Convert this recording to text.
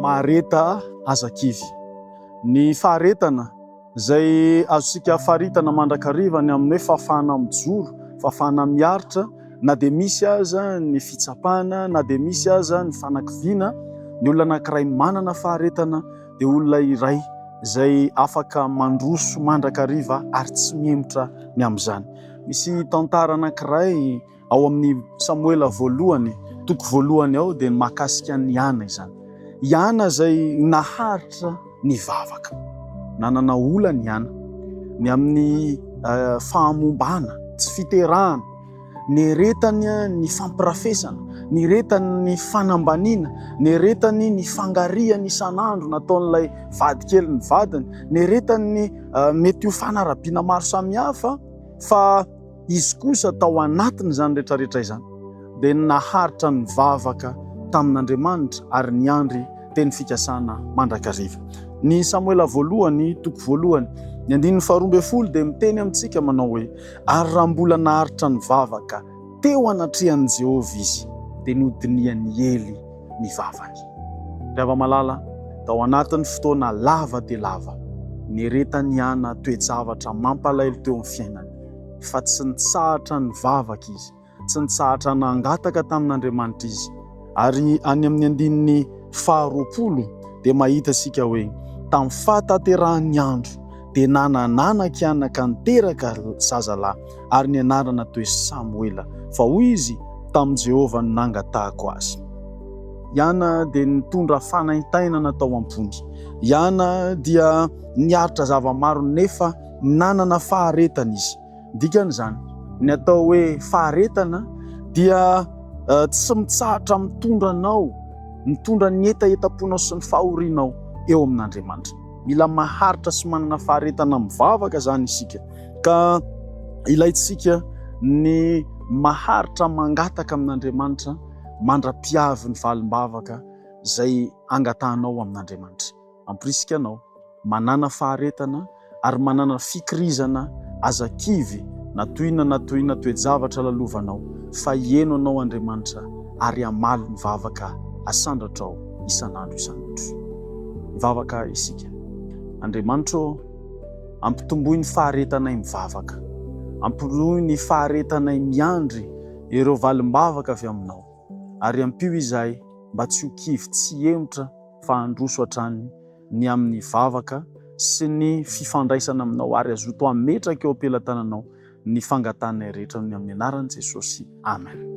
mareta azakivy. Ny faharetana zay azosika faritana mandrakariva ny amin'ny fafana mijoro, fafana miaritra, na de misy aza ny fitsapana, na de misy aza ny fanakiviana. Ny olona anankiray manana faharetana de olona iray zay afaka mandroso mandrakariva ary tsy miemotra ny amin'izany. Misy tantara anankiray ao amin'ny Samoela voalohany, toko voalohany ao de mahakasika ny Ana izany. Ana zay naharitra ny vavaka. Nanana olana ny Ana ny amin'ny fahamombana, tsy fiterahana, ny retany ny fampirafesana, ny retany ny fanambaniana, ny retany ny fangariany isan'andro nataon'ilay vadikely ny vadiny, ny retany ny mety ho fanarabiana maro samihafa, fa izy kosa tao anatiny izany rehetrarehetra izany dia naharitra ny vavaka tamin'Andriamanitra ary niandry teny fikasana mandrakariva. Ny Samoela voalohany, toko voalohany, ny 12 dia miteny amintsika manao hoe: ary raha mbola naharitra ny vavaka teo anatrehan'i Jehovah izy, dia nodiniany ely ny vavany. Rehefa malala tao anatin'ny fotoana lava dia lava, niretany Ana toe-javatra mampalahelo teo amin'ny fiainany, fa tsy nitsahatra ny vavaka izy, tsy nitsahatra nangataka tamin'Andriamanitra izy. Ary any amin'ny andininy 20 dia mahita sika hoe: tamin'ny fahatanterahany andro dia nananaka Ana ka niteraka zazalahy, ary ny anarana toe Samoela, fa hoy izy tamin'ny Jehovah no nangatahako azy. Ana dia nitondra fanaintainana tao ambony. Ana dia niaritra zava-maro nefa nanana faharetana izy. Dikan'izany, ny atao hoe faharetana dia tsy mitsahatra mitondra anao, mitondra ny etaetaponao sy ny fahorianao eo amin'Andriamanitra. Mila maharitra sy manana faharetana mivavaka zany isika, ka ilaitsika ny maharitra mangataka amin'Andriamanitra, mandra-piavy ny valim-bavaka zay angatahanao amin'Andriamanitra. Amporisika anao manana faharetana ary manana fikirizana azakivy, natoina toe-javatra lalovanao, fa hieno anao Andriamanitra ary amaly ny vavaka asandratrao isan'andro isan'andro. Mivavaka isika. Andriamanitra, ampitomboy ny faharetanay mivavaka, ampitomboy ny faharetanay miandry ireo valim-bavaka avy aminao, ary ampio izahay mba tsy ho kivy, tsy emotra, fa handroso hatrany ny amin'ny vavaka sy ny fifandraisana aminao, ary azoto ametraka eo am-pelantananao ny fangatanay rehetra ny amin'ny anaran'i Jesosy. Amen.